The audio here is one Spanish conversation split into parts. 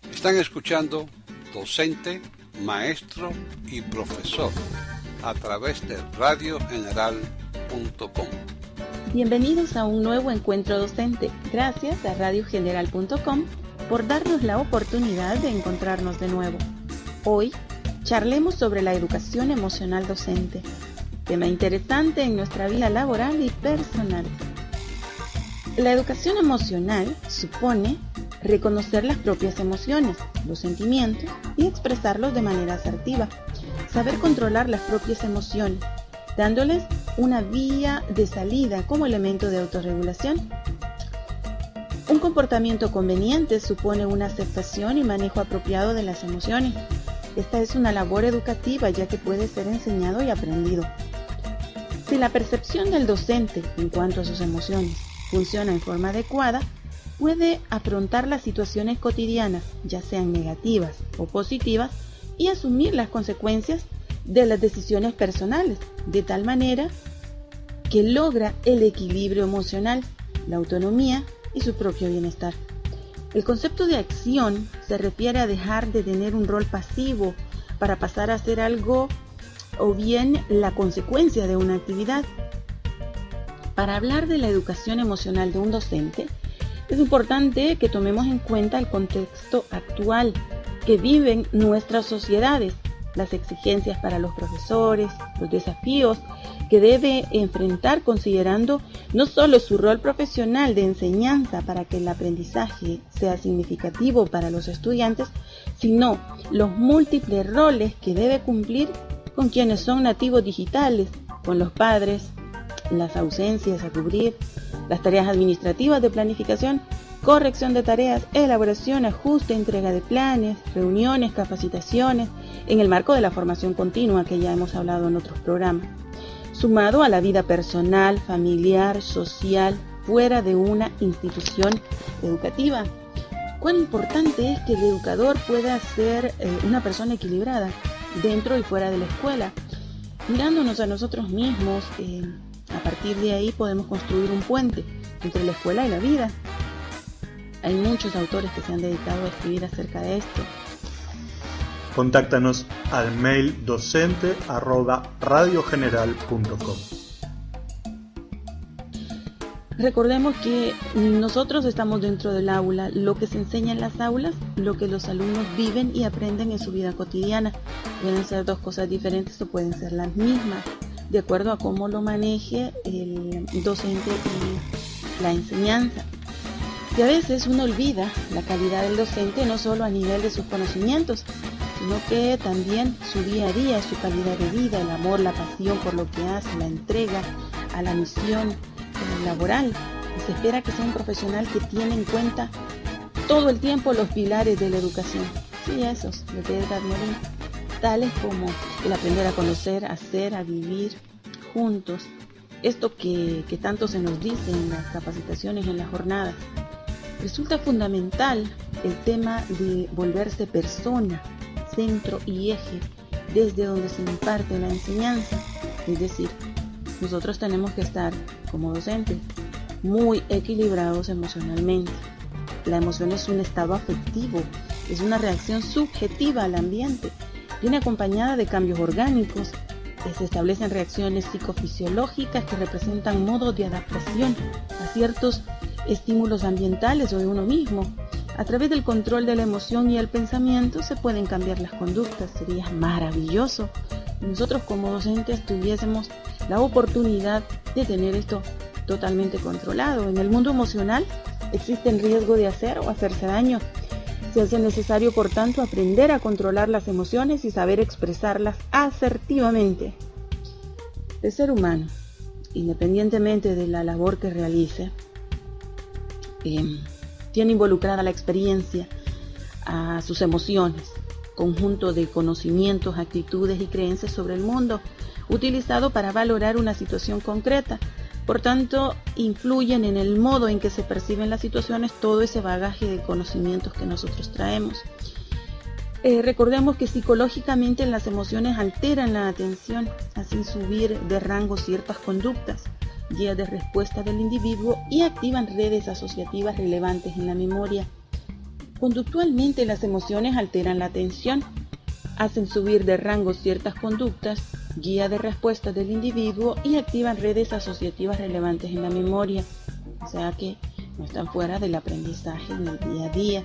Están escuchando Docente, Maestro y Profesor a través de radiogeneral.com. Bienvenidos a un nuevo encuentro docente. Gracias a radiogeneral.com por darnos la oportunidad de encontrarnos de nuevo. Hoy charlemos sobre la educación emocional docente, tema interesante en nuestra vida laboral y personal. La educación emocional supone reconocer las propias emociones, los sentimientos y expresarlos de manera asertiva. Saber controlar las propias emociones, dándoles una vía de salida como elemento de autorregulación. Un comportamiento conveniente supone una aceptación y manejo apropiado de las emociones. Esta es una labor educativa ya que puede ser enseñado y aprendido. Si la percepción del docente en cuanto a sus emociones funciona en forma adecuada, puede afrontar las situaciones cotidianas, ya sean negativas o positivas, y asumir las consecuencias de las decisiones personales, de tal manera que logra el equilibrio emocional, la autonomía y su propio bienestar. El concepto de acción se refiere a dejar de tener un rol pasivo para pasar a hacer algo o bien la consecuencia de una actividad. Para hablar de la educación emocional de un docente, es importante que tomemos en cuenta el contexto actual que viven nuestras sociedades, las exigencias para los profesores, los desafíos que debe enfrentar considerando no solo su rol profesional de enseñanza para que el aprendizaje sea significativo para los estudiantes, sino los múltiples roles que debe cumplir con quienes son nativos digitales, con los padres, las ausencias a cubrir, las tareas administrativas de planificación, corrección de tareas, elaboración, ajuste, entrega de planes, reuniones, capacitaciones, en el marco de la formación continua que ya hemos hablado en otros programas, sumado a la vida personal, familiar, social, fuera de una institución educativa. Cuán importante es que el educador pueda ser una persona equilibrada dentro y fuera de la escuela, mirándonos a nosotros mismos. A partir de ahí podemos construir un puente entre la escuela y la vida. Hay muchos autores que se han dedicado a escribir acerca de esto. Contáctanos al mail docente@radiogeneral.com. Recordemos que nosotros estamos dentro del aula. Lo que se enseña en las aulas, lo que los alumnos viven y aprenden en su vida cotidiana. Pueden ser dos cosas diferentes o pueden ser las mismas, de acuerdo a cómo lo maneje el docente y la enseñanza. Y a veces uno olvida la calidad del docente no solo a nivel de sus conocimientos, sino que también su día a día, su calidad de vida, el amor, la pasión por lo que hace, la entrega a la misión laboral. Y se espera que sea un profesional que tiene en cuenta todo el tiempo los pilares de la educación. Sí, esos, de Edgar Morin, tales como el aprender a conocer, a ser, a vivir juntos. Esto que tanto se nos dice en las capacitaciones, en las jornadas. Resulta fundamental el tema de volverse persona, centro y eje desde donde se imparte la enseñanza. Es decir, nosotros tenemos que estar como docentes muy equilibrados emocionalmente. La emoción es un estado afectivo, es una reacción subjetiva al ambiente. Viene acompañada de cambios orgánicos, se establecen reacciones psicofisiológicas que representan modos de adaptación a ciertos estímulos ambientales o de uno mismo. A través del control de la emoción y el pensamiento se pueden cambiar las conductas. Sería maravilloso si nosotros como docentes tuviésemos la oportunidad de tener esto totalmente controlado. En el mundo emocional existe el riesgo de hacer o hacerse daño. Se hace necesario, por tanto, aprender a controlar las emociones y saber expresarlas asertivamente. El ser humano, independientemente de la labor que realice, tiene involucrada la experiencia a sus emociones, conjunto de conocimientos, actitudes y creencias sobre el mundo, utilizado para valorar una situación concreta. Por tanto, influyen en el modo en que se perciben las situaciones todo ese bagaje de conocimientos que nosotros traemos. Recordemos que psicológicamente las emociones alteran la atención, hacen subir de rango ciertas conductas, guías de respuesta del individuo y activan redes asociativas relevantes en la memoria. Conductualmente, las emociones alteran la atención, hacen subir de rango ciertas conductas, guía de respuestas del individuo y activan redes asociativas relevantes en la memoria, o sea que no están fuera del aprendizaje en el día a día.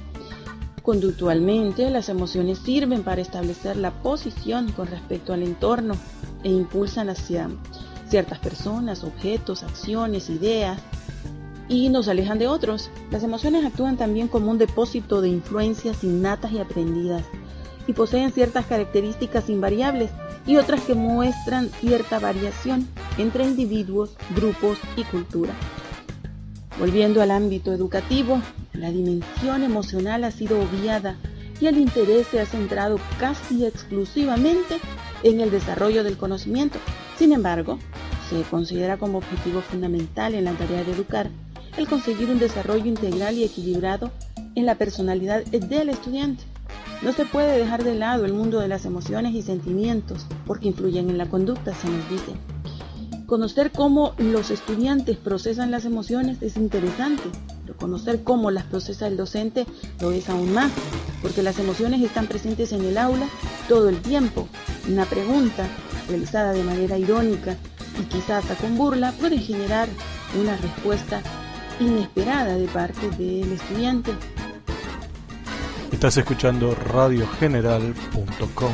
Conductualmente, las emociones sirven para establecer la posición con respecto al entorno e impulsan hacia ciertas personas, objetos, acciones, ideas y nos alejan de otros. Las emociones actúan también como un depósito de influencias innatas y aprendidas y poseen ciertas características invariables y otras que muestran cierta variación entre individuos, grupos y cultura. Volviendo al ámbito educativo, la dimensión emocional ha sido obviada y el interés se ha centrado casi exclusivamente en el desarrollo del conocimiento. Sin embargo, se considera como objetivo fundamental en la tarea de educar el conseguir un desarrollo integral y equilibrado en la personalidad del estudiante. No se puede dejar de lado el mundo de las emociones y sentimientos porque influyen en la conducta, se nos dice. Conocer cómo los estudiantes procesan las emociones es interesante, pero conocer cómo las procesa el docente lo es aún más, porque las emociones están presentes en el aula todo el tiempo. Una pregunta realizada de manera irónica y quizás hasta con burla puede generar una respuesta inesperada de parte del estudiante. Estás escuchando radiogeneral.com.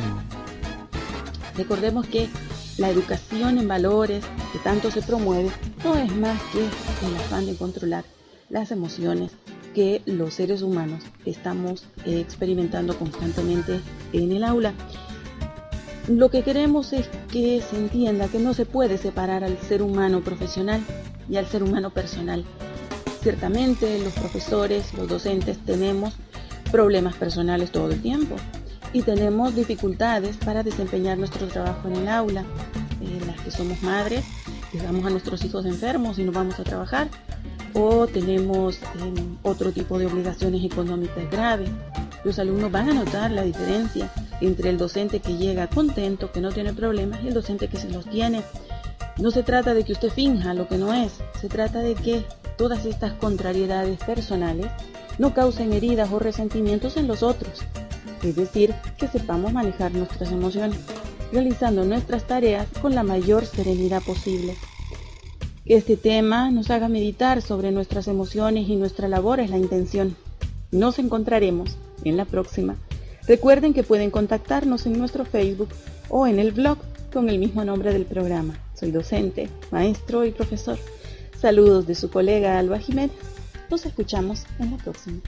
Recordemos que la educación en valores que tanto se promueve no es más que el afán de controlar las emociones que los seres humanos estamos experimentando constantemente en el aula. Lo que queremos es que se entienda que no se puede separar al ser humano profesional y al ser humano personal. Ciertamente los profesores, los docentes tenemos problemas personales todo el tiempo y tenemos dificultades para desempeñar nuestro trabajo en el aula. Las que somos madres, dejamos a nuestros hijos enfermos y no vamos a trabajar, o tenemos otro tipo de obligaciones económicas graves. Los alumnos van a notar la diferencia entre el docente que llega contento, que no tiene problemas, y el docente que se los tiene. No se trata de que usted finja lo que no es, se trata de que todas estas contrariedades personales no causen heridas o resentimientos en los otros. Es decir, que sepamos manejar nuestras emociones, realizando nuestras tareas con la mayor serenidad posible. Que este tema nos haga meditar sobre nuestras emociones y nuestra labor es la intención. Nos encontraremos en la próxima. Recuerden que pueden contactarnos en nuestro Facebook o en el blog con el mismo nombre del programa. Soy docente, maestro y profesor. Saludos de su colega Alba Jiménez. Nos escuchamos en la próxima.